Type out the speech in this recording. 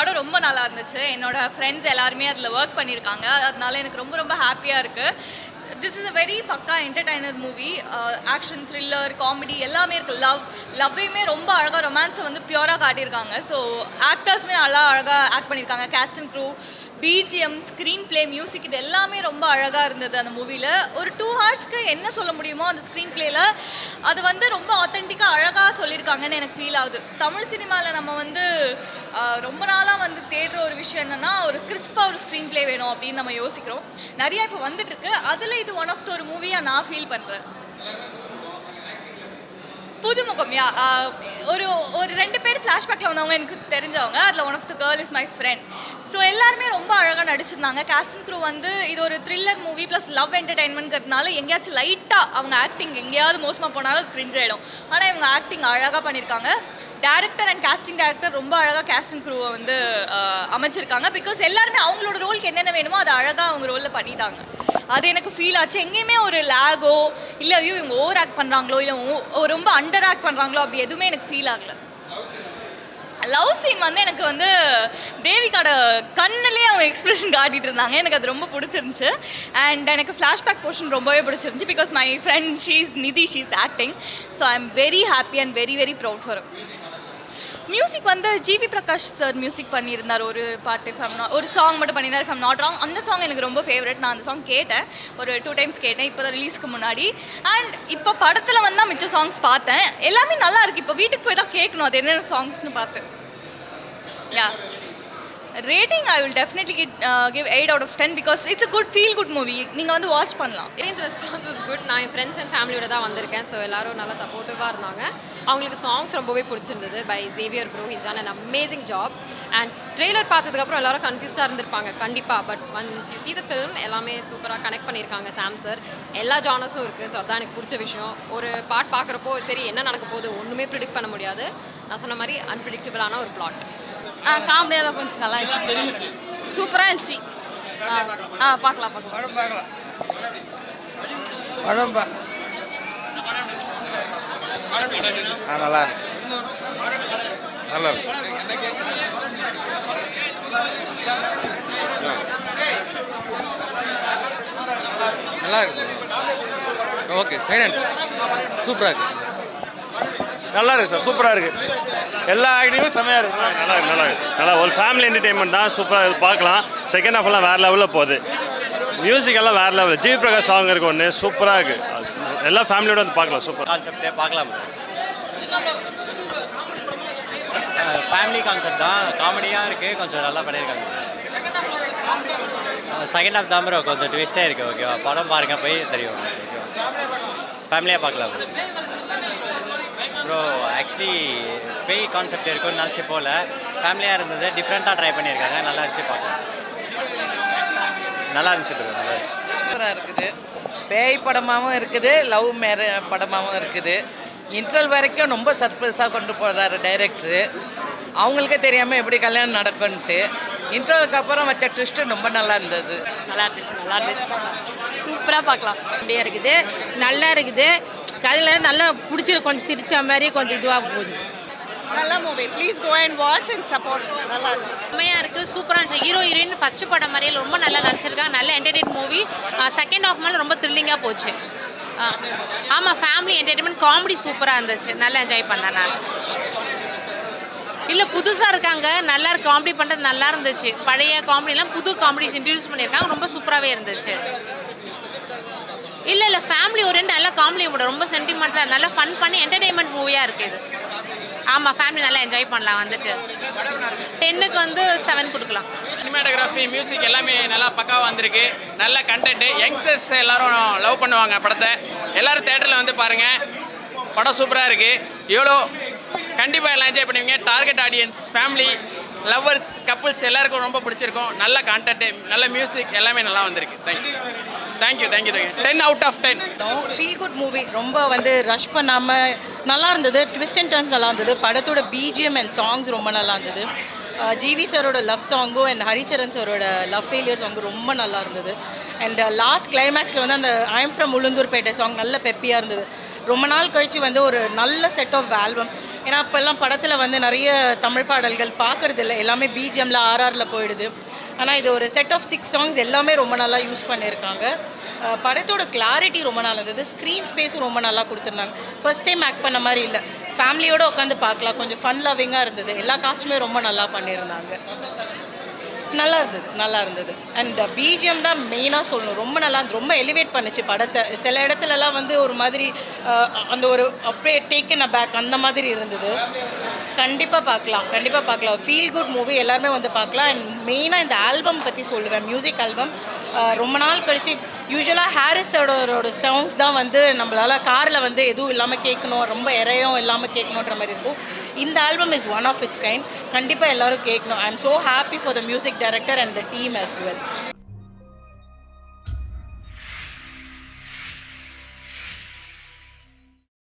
படம் ரொம்ப நல்லா இருந்துச்சு. என்னோட ஃப்ரெண்ட்ஸ் எல்லாருமே அதில் ஒர்க் பண்ணியிருக்காங்க. அதனால எனக்கு ரொம்ப ரொம்ப ஹாப்பியாக இருக்குது. திஸ் இஸ் அ வெரி பக்கா entertainer movie. Action, thriller, comedy எல்லாமே இருக்குது. லவ்வையுமே ரொம்ப அழகாக, ரொமான்ஸை வந்து பியூராக காட்டியிருக்காங்க. ஸோ ஆக்டர்ஸுமே நல்லா அழகாக ஆக்ட் பண்ணியிருக்காங்க. Cast and crew, BGM, screenplay, music இது எல்லாமே ரொம்ப அழகாக இருந்தது அந்த மூவியில். ஒரு 2 ஹவர்ஸ்க்கு என்ன சொல்ல முடியுமோ அந்த ஸ்க்ரீன் ப்ளேயில் அது வந்து ரொம்ப ஆத்தென்டிக்காக அழகாக சொல்லியிருக்காங்கன்னு எனக்கு ஃபீல் ஆகுது. தமிழ் சினிமாவில் நம்ம வந்து ரொம்ப நாளாக வந்து தேடுற ஒரு விஷயம் என்னென்னா ஒரு கிறிஸ்பாக ஒரு ஸ்க்ரீன் ப்ளே வேணும் அப்படின்னு நம்ம யோசிக்கிறோம். நிறையா இப்போ வந்துட்டுருக்கு. அதில் இது ஒன் ஆஃப் த ஒரு மூவியாக நான் ஃபீல் பண்ணுறேன். புதுமுகம் ஒரு 2 பேர் ஃப்ளாஷ்பேக்கில் வந்தவங்க எனக்கு தெரிஞ்சவங்க. அதில் one of the girl is my friend. So எல்லாருமே ரொம்ப அழகாக நடிச்சிருந்தாங்க. கேஸ்ட் அண்ட் க்ரூ வந்து இது ஒரு த்ரில்லர் மூவி ப்ளஸ் லவ் என்டர்டைன்மெண்ட்ங்கிறதுனால எங்கேயாச்சும் லைட்டாக அவங்க ஆக்டிங் எங்கேயாவது மோசமாக போனாலும் அது கிரிஞ்ச் ஆகிடும். ஆனால் இவங்க ஆக்டிங் அழகாக பண்ணியிருக்காங்க. டேரக்டர் அண்ட் கேஸ்டிங் டேரக்டர் ரொம்ப அழகாக கேஸ்ட் அண்ட் க்ரூவை வந்து அமைச்சிருக்காங்க. பிகாஸ் எல்லாருமே அவங்களோட ரோலுக்கு என்னென்ன வேணுமோ அதை அழகாக அவங்க ரோலில் பண்ணிட்டாங்க. அது எனக்கு ஃபீல் ஆச்சு. எங்கேயுமே ஒரு லேகோ இல்லை ஐயோ இவங்க ஓவர் ஆக்ட் பண்ணுறாங்களோ இல்லை ரொம்ப அண்டர் ஆக்ட் பண்ணுறாங்களோ அப்படி எதுவுமே எனக்கு ஃபீல் ஆகலை. லவ் சீன் வந்து எனக்கு வந்து தேவிகாட கண்ணிலே அவங்க எக்ஸ்பிரஷன் காட்டிகிட்டு இருந்தாங்க. எனக்கு அது ரொம்ப பிடிச்சிருந்துச்சு. அண்ட் எனக்கு ஃப்ளாஷ்பேக் போர்ஷன் ரொம்பவே பிடிச்சிருந்துச்சு. பிகாஸ் மை ஃப்ரெண்ட் ஷீஸ் நிதி, she's acting. So I am very happy and very very proud for. Music வந்து ஜிவி பிரகாஷ் சார் மியூசிக் பண்ணியிருந்தார். ஒரு பாட்டு ஒரு சாங் மட்டும் பண்ணியிருந்தார் ஃப்ரம் நாட் ராங். அந்த சாங் எனக்கு ரொம்ப ஃபேவரட். நான் அந்த சாங் கேட்டேன், ஒரு 2 டைம்ஸ் கேட்டேன் இப்போ தான் ரிலீஸ்க்கு முன்னாடி. அண்ட் இப்போ படத்தில் வந்து தான் மிச்ச சாங்ஸ் பார்த்தேன். எல்லாமே நல்லா இருக்குது. இப்போ வீட்டுக்கு போய் தான் கேட்கணும் அது என்னென்ன சாங்ஸ்னு பார்த்து. Rating I will definitely give 8 out of 10 because it's a good feel good movie. நீங்கள் வந்து வாட்ச் பண்ணலாம். Audience response was good. நான் என் ஃப்ரெண்ட்ஸ் அண்ட் ஃபேமிலியோட தான் வந்திருக்கேன். ஸோ எல்லோரும் நல்லா சப்போர்ட்டிவாக இருந்தாங்க. அவங்களுக்கு சாங்ஸ் ரொம்பவே பிடிச்சிருந்தது. By Xavier bro, he's done an amazing job. And trailer பார்த்ததுக்கப்புறம் எல்லோரும் கன்ஃபியூஸ்டாக இருந்திருப்பாங்க கண்டிப்பாக. But once you see the film எல்லாமே சூப்பராக கனெக்ட் பண்ணியிருக்காங்க சாம் சார். எல்லா ஜானர்ஸும் இருக்குது. ஸோ அதான் எனக்கு பிடிச்ச விஷயம். ஒரு பாட் பார்க்குறப்போ சரி என்ன நடக்க போகுது ஒன்றுமே ப்ரிடிக்ட் பண்ண முடியாது. நான் சொன்ன மாதிரி அன்பிரிடிக்டபிளான ஒரு பிளாட். காமெடியாக தான் கொஞ்சம் நல்லா இருந்துச்சு. சூப்பராக இருந்துச்சு. பார்க்கலாம் நல்லா இருந்துச்சு. நல்லா இருக்கு. நல்லா இருக்கு. ஓகே சைலண்ட் சூப்பராக இருக்கு. நல்லா இருக்குது சார். சூப்பராக இருக்குது. எல்லா ஆக்டிவும் செம்மையாக இருக்குது. நல்லா ஒரு ஃபேமிலி என்டர்டெயின்மெண்ட் தான். சூப்பராக பார்க்கலாம். செகண்ட் ஹாஃப்லாம் வேறு லெவலில் போகுது. மியூசிக் எல்லாம் வேறு லெவலில். ஜிவி பிரகாஷ் சாங் இருக்கு ஒன்று சூப்பராக இருக்குது. எல்லா ஃபேமிலியோட வந்து பார்க்கலாம். சூப்பர் கான்செப்டே பார்க்கலாம். ஃபேமிலி கான்செப்ட் தான். காமெடியாக இருக்குது. கொஞ்சம் நல்லா பண்ணியிருக்காங்க. செகண்ட் ஹாஃப் தான் ப்ரோ கொஞ்சம் ட்விஸ்டே இருக்குது. ஓகேவா, படம் பாருங்கள் போய் தெரியும். ஃபேமிலியாக பார்க்கலாம் ப்ரோ. ஆக்சுவலி பேய் கான்செப்ட் இருக்குன்னு நினச்சி போல் ஃபேமிலியாக இருந்தது. டிஃப்ரெண்ட்டாக ட்ரை பண்ணியிருக்காங்க. நல்லா இருந்துச்சு பார்க்கலாம். நல்லா இருந்துச்சு ப்ரோ. நல்லா இருந்துச்சு. சூப்பராக இருக்குது. பேய் படமாகவும் இருக்குது, லவ் படமாகவும் இருக்குது. இன்டர்வல் வரைக்கும் ரொம்ப சர்ப்ரைஸாக கொண்டு போகிறாரு டைரக்டரு. அவங்களுக்கே தெரியாமல் எப்படி கல்யாணம் நடக்கும்ன்ட்டு. இன்டர்வலுக்கு அப்புறம் வச்ச ட்விஸ்ட்டு ரொம்ப நல்லா இருந்தது. நல்லா இருந்துச்சு. சூப்பராக பார்க்கலாம். அப்படியே இருக்குது, நல்லா இருக்குது. கதையில் நல்லா பிடிச்சிருக்கு. கொஞ்சம் சிரிச்ச மாதிரி கொஞ்சம் இதுவாக போகுது. நல்ல movie. Please go and watch and support. நல்லா இருக்கு. செம்மையாக இருக்குது. சூப்பராக இருந்துச்சு. ஹீரோயின் ஃபஸ்ட்டு படம் மாதிரியே ரொம்ப நல்லா நடிச்சிருக்காங்க. நல்ல என்டர்டெயின் மூவி. செகண்ட் ஹாஃப் மேலே ரொம்ப த்ரில்லிங்காக போச்சு. ஆமாம், ஃபேமிலி என்டர்டெயின்மெண்ட் காமெடி சூப்பராக இருந்துச்சு. நல்லா என்ஜாய் பண்ணேன் நான். இல்லை புதுசாக இருக்காங்க. நல்லா காமெடி பண்ணுறது நல்லா இருந்துச்சு. பழைய காமெடிலாம் புது காமெடி இன்ட்ரடியூஸ் பண்ணியிருக்காங்க. ரொம்ப சூப்பராகவே இருந்துச்சு. இல்லை ஃபேமிலி ஓரியன்ட் நல்லா காமெடி கூட ரொம்ப சென்டிமெண்ட்டாக நல்லா ஃபன் பண்ணி என்டர்டெயின்மெண்ட் மூவியாக இருக்குது இது. ஆமாம், ஃபேமிலி நல்லா என்ஜாய் பண்ணலாம். வந்துட்டு 10க்கு வந்து 7 கொடுக்கலாம். சினிமாட்டோகிராஃபி, மியூசிக் எல்லாமே நல்லா பக்காவாக வந்திருக்கு. நல்ல கண்டென்ட்டு. யங்ஸ்டர்ஸ் எல்லோரும் லவ் பண்ணுவாங்க படத்தை. எல்லோரும் தேட்டரில் வந்து பாருங்கள். படம் சூப்பராக இருக்குது. எவ்வளோ கண்டிப்பாக எல்லாம் என்ஜாய் பண்ணுவீங்க. Target audience, family, lovers, couples எல்லாருக்கும் ரொம்ப பிடிச்சிருக்கும். நல்ல கான்டென்ட்டு, நல்ல மியூசிக் எல்லாமே நல்லா வந்திருக்கு. Thank you 10 out of 10. Feel good movie. ரொம்ப வந்து ரஷ் பண்ணாமல் நல்லா இருந்தது. ட்விஸ்ட் அண்ட் டர்ன்ஸ் நல்லா இருந்தது. படத்தோட பிஜிஎம் அண்ட் சாங்ஸ் ரொம்ப நல்லா இருந்தது. ஜிவி சாரோட லவ் சாங்கும் அண்ட் ஹரிச்சரன் சாரோட லவ் ஃபெயிலியர் சாங்கும் ரொம்ப நல்லா இருந்தது. அண்ட் லாஸ்ட் கிளைமேக்ஸில் வந்து அந்த I am from Ulundurpettai song நல்ல பெப்பியாக இருந்தது. ரொம்ப நாள் கழித்து வந்து ஒரு நல்ல செட் ஆஃப் ஆல்பம். ஏன்னா அப்போல்லாம் படத்தில் வந்து நிறைய தமிழ் பாடல்கள் பார்க்கறது இல்லை, எல்லாமே பிஜிஎம்ல ஆர்ஆரில் போயிடுது. ஆனால் இது ஒரு செட் ஆஃப் 6 சாங்ஸ் எல்லாமே ரொம்ப நல்லா யூஸ் பண்ணியிருக்காங்க. படத்தோட கிளாரிட்டி ரொம்ப நல்லா இருந்தது, ஸ்க்ரீன் ஸ்பேஸும் ரொம்ப நல்லா கொடுத்துருந்தாங்க. ஃபர்ஸ்ட் டைம் ஆக்ட் பண்ண மாதிரி இல்லை, ஃபேமிலியோடு உட்காந்து பார்க்கலாம், கொஞ்சம் ஃபன் லவ்விங்காக இருந்தது. எல்லா காஸ்ட்டுமே ரொம்ப நல்லா பண்ணியிருந்தாங்க. நல்லா இருந்தது. அண்ட் பிஜிஎம் தான் மெயினாக சொல்லணும், ரொம்ப நல்லா ரொம்ப எலிவேட் பண்ணுச்சு படத்தை. சில இடத்துலலாம் வந்து ஒரு மாதிரி அந்த ஒரு அப்படியே டேக்கன் அ பேக் அந்த மாதிரி இருந்தது. கண்டிப்பாக பார்க்கலாம். ஃபீல் குட் மூவி, எல்லாருமே வந்து பார்க்கலாம். அண்ட் மெயினாக இந்த ஆல்பம் பற்றி சொல்லுவேன், மியூசிக் ஆல்பம். ரொம்ப நாள் கழிச்சு யூஸ்வலாக ஹாரிஸோட சாங்ஸ் தான் வந்து நம்மளால் காரில் வந்து எதுவும் இல்லாமல் கேட்கணும், ரொம்ப இறையும் இல்லாமல் கேட்கணுன்ற மாதிரி இருக்கும். இந்த album is one of its kind. கண்டிப்பாக எல்லோரும் கேட்கணும். I am so happy for the music director and the team as well.